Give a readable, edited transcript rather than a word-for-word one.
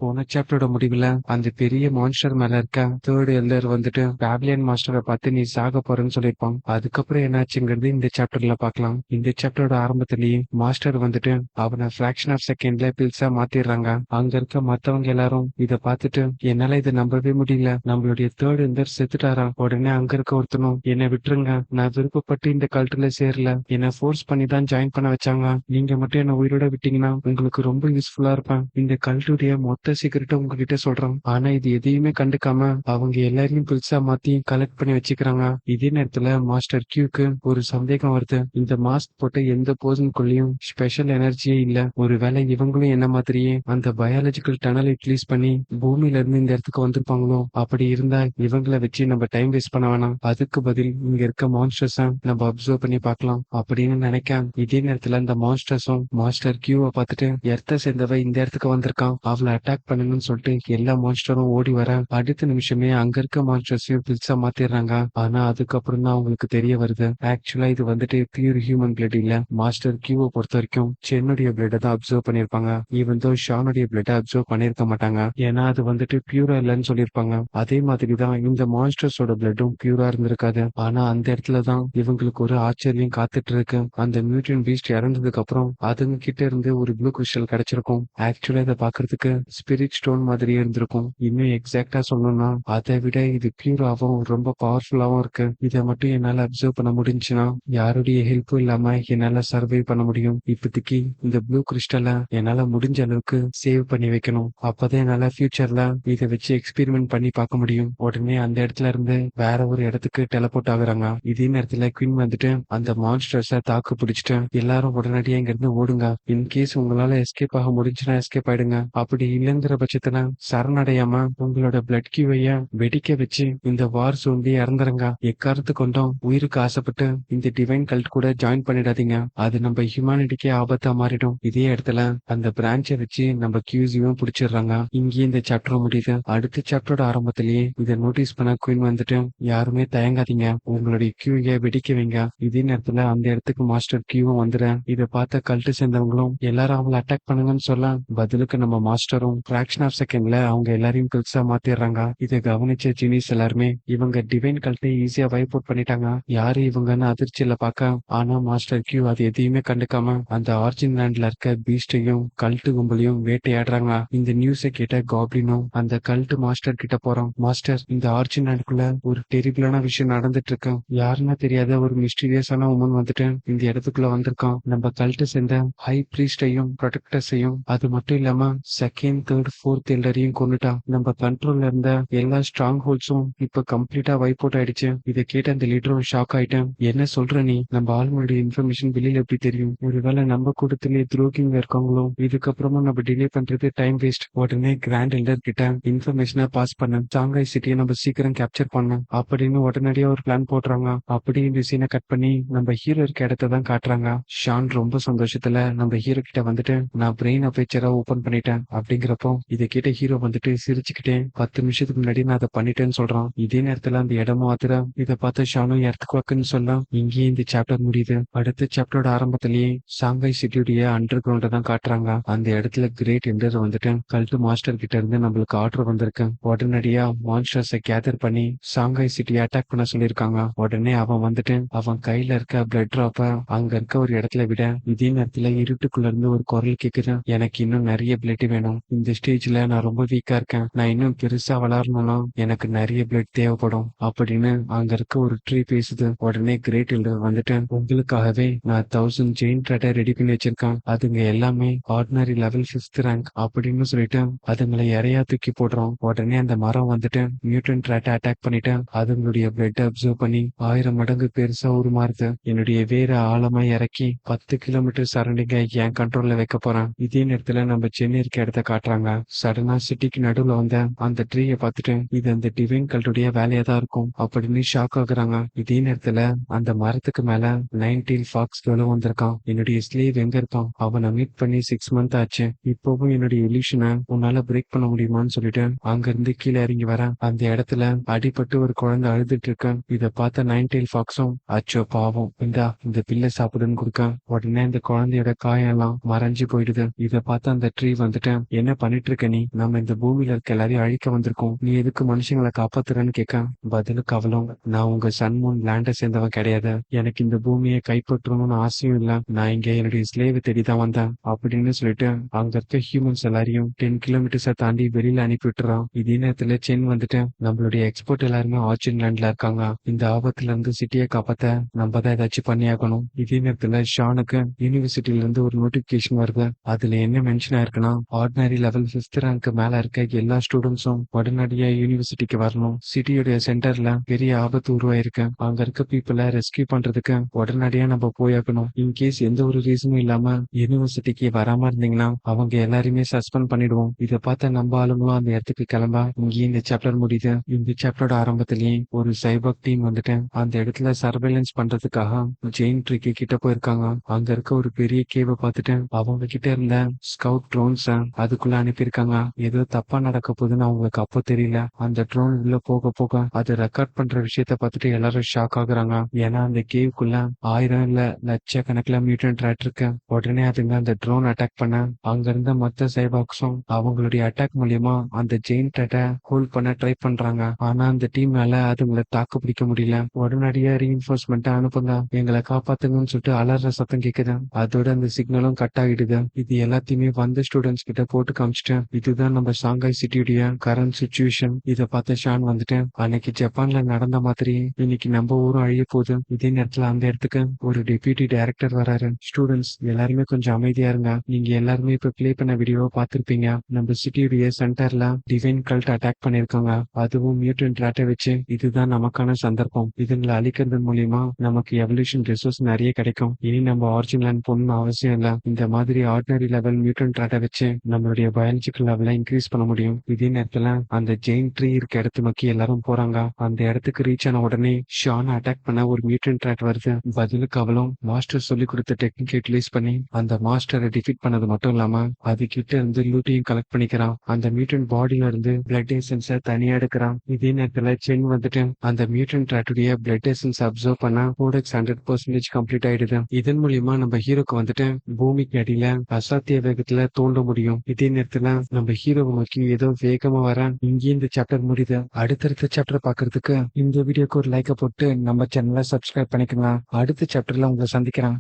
போன சாப்டரோட முடிவுல அந்த பெரிய மான்ஸ்டர் மேல இருக்க தேர்ட் எல்டர் வந்துட்டு பேபிலியன் மாஸ்டரை பார்த்து நீ சாக போறேன்னு சொல்லியிருப்பான். அதுக்கப்புறம் என்னாச்சுங்கிறது இந்த சாப்டர்ல பார்க்கலாம். இந்த சாப்டரோட ஆரம்பத்திலேயே மாஸ்டர் வந்துட்டு அவனை பிராக்ஷன் ஆஃப் செகண்ட்ல பில்ஸா மாத்திடுறாங்க. அங்க இருக்க மத்தவங்க எல்லாரும் இத பார்த்துட்டு என்னால இதை நம்பவே முடியல, நம்மளுடைய தேர்ட் எல்டர் செத்துட்டாரா. உடனே அங்க இருக்க ஒருத்தனும் என்னை விட்டுருங்க, நான் விருப்பப்பட்டு இந்த கல்ட்டுல சேரல, என்ன ஃபோர்ஸ் பண்ணி தான் ஜாயின் பண்ண வச்சாங்க, நீங்க மட்டும் என்ன உயிரோட விட்டீங்கன்னா உங்களுக்கு ரொம்ப யூஸ்ஃபுல்லா இருப்பேன், இந்த கல்ட்டுடைய மொத்த சீக்கிரட்டை உங்ககிட்ட சொல்றேன். ஆனா இது எதையுமே கண்டுக்காம அவங்க எல்லாரையும் புதுசா மாத்தி கலெக்ட் பண்ணி வச்சுக்கிறாங்க. இதே நேரத்துல மாஸ்டர் கியூக்கு ஒரு சந்தேகம் வருது. இந்த மாஸ்க் போட்ட எந்த பர்சனுக்குள்ளயும் ஸ்பெஷல் எனர்ஜியே இல்ல, ஒருவேளை இவங்களும் என்ன மாதிரியே அந்த பயாலஜிக்கல் டனல் யூட்டிலைஸ் பண்ணி பூமியில இருந்து இந்த இடத்துக்கு வந்திருப்பாங்களோ. அப்படி இருந்தா இவங்களை வச்சு நம்ம டைம் வேஸ்ட் பண்ண வேணாம், அதுக்கு பதில் இங்க இருக்க மான்ஸ்டர்ஸ நம்ம அப்சர்வ் பண்ணி பார்க்கலாம் அப்படின்னு நினைக்க, இதே நேரத்துல இந்த மான்ஸ்டர்ஸும் மாஸ்டர் கியூவை பார்த்துட்டு எர்த்த சேர்ந்தவ இந்த இடத்துக்கு வந்திருக்கான், அவளை அட்டாக் பண்ணுங்கன்னு சொல்லிட்டு எல்லா மான்ஸ்டரும் ஓடி வர அடுத்த நிமிஷமே அங்க இருக்க மான்ஸ்டர்ஸையும் பில்ஸா மாத்திடுறாங்க. ஆனா அதுக்கப்புறம் தான் அவங்களுக்கு தெரிய வருது, ஆக்சுவலா இது வந்துட்டு பியூர் ஹியூமன் பிளட் இல்ல. மாஸ்டர் கியூவை பொறுத்த வரைக்கும் சென்னுடைய பிளட் தான் அப்சர்வ் பண்ணிருப்பாங்க, ஈவன் தோ ஷானுடைய பிளட் அப்சர்வ் பண்ணிருக்க மாட்டாங்க, ஏன்னா அது வந்துட்டு பியூரா இல்லைன்னு சொல்லியிருப்பாங்க. அதே மாதிரிதான் இந்த மான்ஸ்டர்ஸோட பிளட்டும் பியூரா இருந்திருக்காது. ஆனா அந்த இடத்துலதான் இவங்களுக்கு ஒரு ஆச்சரியம் காத்துட்டு இருக்கு. அந்த மியூட்டன் பீஸ்ட் இறந்ததுக்கு அப்புறம் அதுங்க கிட்ட இருந்து ஒரு ப்ளூ கிறிஸ்டல் கிடைச்சிருக்கும். ஆக்சுவலா இதை பாக்குறதுக்கு ஸ்பிரிட் ஸ்டோன் மாதிரியே இருந்திருக்கும். இன்னும் எக்ஸாக்டா சொல்லணும்னா அதை விட இது பியூராவும் ரொம்ப பவர்ஃபுல்லாவும் இருக்கு. இதை மட்டும் என்னால அப்சர்வ் பண்ண முடிஞ்சுன்னா யாருடைய ஹெல்ப்பும் இல்லாம என்னால சர்வை பண்ண முடியும். இப்போதைக்கு இந்த ப்ளூ கிறிஸ்டலை என்னால முடிஞ்ச அளவுக்கு சேவ் பண்ணி வைக்கணும், அப்பதான் என்னால ஃபியூச்சர்ல இதை வச்சு எக்ஸ்பெரிமெண்ட் பண்ணி பார்க்க முடியும். உடனே அந்த இடத்துல இருந்து வேற ஒரு இடத்துக்கு டெலபோர்ட் ஆகுறாங்க. இதே நேரத்துல குயின் வந்துட்டு அந்த மான்ஸ்டர்ஸ தாக்கு பிடிச்சிட்டு எல்லாரும் உடனடியா இங்க இருந்து ஓடுங்க, இன்கேஸ் உங்களால எஸ்கேப் ஆக முடிஞ்சுன்னா எஸ்கேப் ஆயிடுங்க, அப்படி இல்லைங்கிற பட்சத்துல சரணடையாம உங்களோட பிளட் கியூவைய வெடிக்க வச்சு இந்த வார் சோம்பி இறந்துருங்க. எக்காரத்து கொண்டும் உயிருக்கு ஆசைப்பட்டு இந்த டிவைன் கல்ட் கூட ஜாயின் பண்ணிடாதீங்க, அது நம்ம ஹியூமனிட்டிக்கே ஆபத்தா மாறிடும். இதே இடத்துல அந்த பிரான்ச்சை வச்சு நம்ம கியூஸையும் பிடிச்சிடுறாங்க. இங்கேயே இந்த சாப்டர் முடியுது. அடுத்த சாப்டரோட ஆரம்பத்திலேயே இதை நோட்டீஸ் பண்ண குயின் வந்துட்டு யாருமே தயங்காதீங்க, உங்களுடைய கியூயை வெடிக்க வைங்க. இதே நேரத்துல அந்த இடத்துக்கு மாஸ்டர் கியூவும் வந்துடுறேன். இதை பார்த்த கல்ட்டு சேர்ந்தவங்களும் எல்லாரும் அவங்களை அட்டாக் பண்ணுங்கன்னு சொல்ல, பதிலுக்கு நம்ம மாஸ்டரும் பிராக்ஷன் ஆஃப் செகண்ட்ல அவங்க எல்லாரையும் கில்ஸா மாத்திடுறாங்க. இதை கவனிச்ச ஜீனிஸ் எல்லாருமே இவங்க டிவைன் கல்ட்டை ஈஸியா வைப் அவுட் பண்ணிட்டாங்க, யாரு இவங்கன்னு அதிர்ச்சியில பார்க்க, ஆனா மாஸ்டர் கியூ அது எதையுமே கண்டுக்காம அந்த ஆர்ஜின் லேண்ட்ல இருக்க பீஸ்டையும் கல்ட்டு கும்பலையும் வேட்டையாடுறாங்க. இந்த நியூஸை கேட்ட காப்ளினும் அந்த கல்ட்டு மாஸ்டர் கிட்ட போறோம். மாஸ்டர், இந்த ஆர்ஜின் லேண்டுக்குள்ள ஒரு டெரிபிளான விஷயம் நடந்துட்டு இருக்கு, யாருன்னா தெரியாத ஒரு மிஸ்டீரியஸான உமன் வந்துட்டு இந்த இடத்துக்குள்ள வந்திருக்கான், நம்ம கல்ட்டு சேர்ந்த ஹை பிரீஸ்டையும் ப்ரொடெக்டர்ஸையும் அது மட்டும் இல்லாம செகண்ட் தேர்ட் ஃபோர்த் எல்டரையும் கொண்டுட்டா, நம்ம கண்ட்ரோல்ல இருந்த எல்லா ஸ்ட்ராங் ஹோல்ட்ஸும் இப்ப கம்ப்ளீட்டா வைப் அவுட் ஆயிடுச்சு. இதை கேட்ட அந்த லீடரும் ஷாக் ஆயிட்டேன். என்ன சொல்ற நீ, நம்ம ஆளுங்களுடைய இன்ஃபர்மேஷன் வெளியில எப்படி தெரியும், ஒருவேளை நம்ம கூட்டத்திலே துரோகிங்க இருக்காங்களோ, இதுக்கப்புறமா நம்ம டிலே பண்றது டைம் வேஸ்ட். உடனே கிராண்ட் எல்டர் கிட்ட இன்ஃபர்மேஷனை பாஸ் பண்ண, சாங்காய் சிட்டியை நம்ம சீக்கிரம் கேப்சர் பண்ணோம் அப்படின்னு உடனடியா ஒரு பிளான் போடுறாங்க. அப்படி இந்த சீனை கட் பண்ணி நம்ம ஹீரோ இருக்க இடத்த தான் காட்டுறாங்க. ஷான் ரொம்ப சந்தோஷத்துல நம்ம ஹீரோ கிட்ட வந்துட்டு நான் பிரெயின் அப்பேச்சரா ஓபன் பண்ணிட்டேன் அப்படிங்கிறப்போ இதை கேட்ட ஹீரோ வந்துட்டு சிரிச்சுக்கிட்டே 10 நிமிஷத்துக்கு முன்னாடி நான் அதை பண்ணிட்டேன்னு சொல்றான். இதே நேரத்துல அந்த இடமும் ஆத்துற, இதை பார்த்த ஷானும் இடத்துக்கு வாக்குன்னு சொல்ல இங்கேயே இந்த சாப்டர் முடியுது. அடுத்த சாப்டரோட ஆரம்பத்திலேயே சாங்காய் சிட்டியுடைய அண்டர் கிரவுண்ட தான் காட்டுறாங்க. அந்த இடத்துல கிரேட் எண்டர் வந்துட்டு கல்ட்டு மாஸ்டர் கிட்ட இருந்து நம்மளுக்கு ஆர்டர் வந்திருக்கு, உடனடியா மான்ஸ்டர்ஸை கேதர் பண்ணி சாங்காய் சிட்டியை அட்டாக் பண்ண சொல்லியிருக்காங்க. உடனே அவன் வந்துட்டு அவன் கையில இருக்க பிளட் டிராப்ப அங்க இருக்க ஒரு இடத்துல விட, இதே நேரத்துல இருட்டுக்குள்ள இருந்து ஒரு குரல் கேக்குது, எனக்கு இன்னும் நிறைய பிளட் வேணும், இந்த ஸ்டேஜ்ல நான் ரொம்ப வீக்கா இருக்கேன், நான் இன்னும் பெருசா வளரணும்னா எனக்கு நிறைய பிளட் தேவைப்படும் அப்படின்னு அங்க இருக்க ஒரு ட்ரீ பேசுது. உடனே கிரேட் எல்டர் வந்துட்டு உங்களுக்காகவே நான் 1000 ஜெயின் ட்ராட்டை ரெடி பண்ணி வச்சிருக்கேன், அதுங்க எல்லாமே ஆர்டினரி லெவல் 5th ரேங்க் அப்படின்னு சொல்லிட்டு அதுங்களை இறையா தூக்கி போடுறோம். உடனே அந்த மரம் வந்துட்டு மியூட்டன் ட்ராட்டை அட்டாக் பண்ணிட்டு அதுங்களுடைய பிளட் அப்சர்வ் பண்ணி 1000 மடங்கு பெருசா உருமாறுது. என்னுடைய வேற ஆழமா இறக்கி 10 கிலோமீட்டர் சரௌண்டிங்கா என் கண்ட்ரோல்ல வைக்க போறேன். இதே நேரத்துல நம்ம சென்னை இருக்க இடத்த காட்டுறாங்க. சடனா சிட்டிக்கு நடுவுல வந்த அந்த ட்ரீயை பார்த்துட்டு இது அந்த டிவைன் கல்ட்டுடைய வேலையா தான் இருக்கும் அப்படின்னு ஷாக் ஆகுறாங்க. இதே நேரத்துல அந்த மரத்துக்கு மேல 19 ஃபாக்ஸ் கேர்ளும் வந்திருக்கான். என்னுடைய ஸ்லீவ் எங்க இருக்கான், அவனை மீட் பண்ணி 6 மந்த் ஆச்சு, இப்பவும் என்னுடைய இல்யூஷனை உன்னால பிரேக் பண்ண முடியுமான்னு சொல்லிட்டு அங்க இருந்து கீழே இறங்கி வர அந்த இடத்துல அடிபட்டு ஒரு குழந்தை அழுதுட்டு இருக்க. இதை பார்த்த 19 ஃபாக்ஸும் அச்சோ பாவம் இந்த பிள்ளை சாப்பிடுன்னு கொடுக்க, உடனே இந்த குழந்தையோட காயம் எல்லாம் மறைஞ்சு போயிடுது. இதை பார்த்து அந்த ட்ரீ வந்துட்டு என்ன பண்ணிட்டு பண்ணிட்டு இருக்க நீ? நம்ம இந்த பூமியில இருக்க எல்லாரையும் அழிக்க வந்திருக்கோம். நீ எதுக்கு மனுஷங்களை காப்பாத்துறன்னு கேட்க பதிலுக்கு அவளும், நான் உங்க சன் மூன் லேண்ட சேர்ந்தவன் கிடையாது. எனக்கு இந்த பூமியை கைப்பற்றணும்னு ஆசையும் இல்ல. நான் இங்க என்னுடைய ஸ்லேவை தேடிதான் வந்தேன் அப்படின்னு சொல்லிட்டு அங்க இருக்க ஹியூமன்ஸ் எல்லாரையும் 10 கிலோமீட்டர்ஸை தாண்டி வெளியில அனுப்பி விட்டுறான். இதே நேரத்துல சென் வந்துட்டு நம்மளுடைய எக்ஸ்போர்ட் எல்லாருமே ஆர்ச்சின் லேண்ட்ல இருக்காங்க. இந்த ஆபத்துல இருந்து சிட்டியை காப்பாத்த நம்ம தான் ஏதாச்சும் பண்ணியாகணும். இதே நேரத்துல ஷானுக்கு யூனிவர்சிட்டில இருந்து ஒரு நோட்டிபிகேஷன் வருது. அதுல என்ன மென்ஷன் ஆயிருக்குன்னா, ஆர்டினரி லெவல் 5th ரேங்க் மேல இருக்க எல்லா ஸ்டூடெண்ட்ஸும் உடனடியா யூனிவர்சிட்டிக்கு வரணும். சிட்டியோட சென்டர்ல பெரிய ஆபத்து உருவாயிருக்கு. அங்க இருக்க பீப்புளை ரெஸ்கியூ பண்றதுக்கு உடனடியா நம்ம போயாக்கணும். இன்கேஸ் எந்த ஒரு ரீசனும் இல்லாம யூனிவர்சிட்டிக்கு வராம இருந்தீங்கன்னா அவங்க எல்லாருமே சஸ்பெண்ட் பண்ணிடுவோம். இதை பார்த்த நம்ம ஆளுங்களும் அந்த இடத்துக்கு கிளம்ப இங்கேயே இந்த சாப்டர் முடியுது. இந்த சாப்டரோட ஆரம்பத்திலேயே ஒரு சைபர் டீம் வந்துட்டு அந்த இடத்துல சர்வேலன்ஸ் பண்றதுக்காக ஜெயின் ட்ரீக்கு கிட்ட போயிருக்காங்க. அங்க இருக்க ஒரு பெரிய கேவை பார்த்துட்டு அவங்க கிட்ட இருந்த ஸ்கவுட் ட்ரோன்ஸ் அதுக்குள்ள அனுப்பியிருக்காங்க. ஏதோ தப்பா நடக்க போகுதுன்னு அவங்களுக்கு அப்போ தெரியல. அந்த ட்ரோன் உள்ள போக போக அது ரெக்கார்ட் பண்ற விஷயத்த பார்த்துட்டு எல்லாரும் ஷாக் ஆகுறாங்க. ஏன்னா அந்த கேவுக்குள்ள 1000 இல்ல லட்சக்கணக்கில் மியூட்டன்ட் ரேட் இருக்கு. உடனே அதுங்க அந்த ட்ரோன் அட்டாக் பண்ண அங்க இருந்த மொத்த சைபாக்ஸும் அவங்களுடைய அட்டாக் மூலியமா அந்த ஜெயின் ட்ரேட்டை ஹோல்ட் பண்ண ட்ரை பண்றாங்க. ஆனா அந்த டீம்னால அதுங்களை தாக்கு பிடிக்க முடியல. உடனடியா ரீஇன்ஃபோர்ஸ்மெண்ட் அனுப்புங்க, எங்களை காப்பாத்துங்கன்னு சொல்லிட்டு அலற சத்தம் கேக்குது. அதோட அந்த சிக்னலும் கட் ஆகிடுது. இது எல்லாத்தையுமே வந்த ஸ்டூடெண்ட்ஸ் கிட்ட போட்டு காமிச்சிட்டேன். இதுதான் நம்ம ஷாங்காய் சிட்டியுடைய கரண்ட் சுச்சுவேஷன். இதை பார்த்த ஷான் வந்துட்டு, அன்னைக்கு ஜப்பான்ல நடந்த மாதிரி இன்னைக்கு நம்ம ஊரும் அழிய போகுது. இதே நேரத்துல அந்த இடத்துக்கு ஒரு டெபியூட்டி டைரக்டர் வராரு. ஸ்டூடெண்ட்ஸ் எல்லாருமே கொஞ்சம் அமைதியா இருங்க. நீங்க எல்லாருமே இப்ப பிளே பண்ண வீடியோவை பார்த்திருப்பீங்க. நம்ம சிட்டியுடைய சென்டர்ல டிவைன் கல்ட் அட்டாக் பண்ணிருக்காங்க. அதுவும் மியூட்டன்ட் ராட்டை வச்சு. இதுதான் நமக்கான சந்தர்ப்பம். இதுங்களை அழிக்கிறது மூலியமா நமக்கு எவல்யூஷன் ரிசோர்ஸ் நிறைய கிடைக்கும். இனி நம்ம ஆரிஜினல் போகணும்னு அவசியம் இல்ல. இந்த மாதிரி ஆர்டினரி லெவல் மியூட்டன்ட் ராட்டை வச்சு நம்மளுடைய பயாலஜிக்கல் லெவலை இன்க்ரீஸ் பண்ண முடியும். இதே நேரத்துல அந்த ஜெயின் ட்ரீ இருக்க இடத்து நோக்கி எல்லாரும் போறாங்க. அந்த இடத்துக்கு ரீச் ஆன உடனே ஷான் அட்டாக் பண்ண ஒரு மியூட்டன்ட் ராட் வருது. பதிலுக்கு அவளும் மாஸ்டர் சொல்லி கொடுத்த டெக்னிக் யூட்டிலைஸ் பண்ணி அந்த மாஸ்டரை டிஃபீட் பண்ணது மட்டும் இல்லாம அது கிட்ட இருந்து லூட்டையும் கலெக்ட் பண்ணிக்கிறான். அந்த மியூட்டன்ட் பாடியில இருந்து பிளட் எசன்ஸை தனியா எடுக்கிறான். இதே நேரத்துல சென் வந்துட்டு அந்த மியூட்டன்ட் ராட்டுடைய பிளட் எசன்ஸ் அப்சர்வ் பண்ண கோடெக்ஸ் 100% கம்ப்ளீட் ஆயிடுது. இதன் மூலியமா நம்ம ஹீரோக்கு வந்துட்டு பூமிக்கு அடியில அசாத்திய வேகத்துல தோண்ட முடியும். இதே நேரத்துல நம்ம ஹீரோவை நோக்கி ஏதோ வேகமா வர இங்கே இந்த சாப்டர் முடியுது. அடுத்தடுத்த சாப்டர் பாக்குறதுக்கு இந்த வீடியோக்கு ஒரு லைக்கை போட்டு நம்ம சேனலை சப்ஸ்கிரைப் பண்ணிக்கலாம். அடுத்த சாப்டர்ல உங்களை சந்திக்கிறேன்.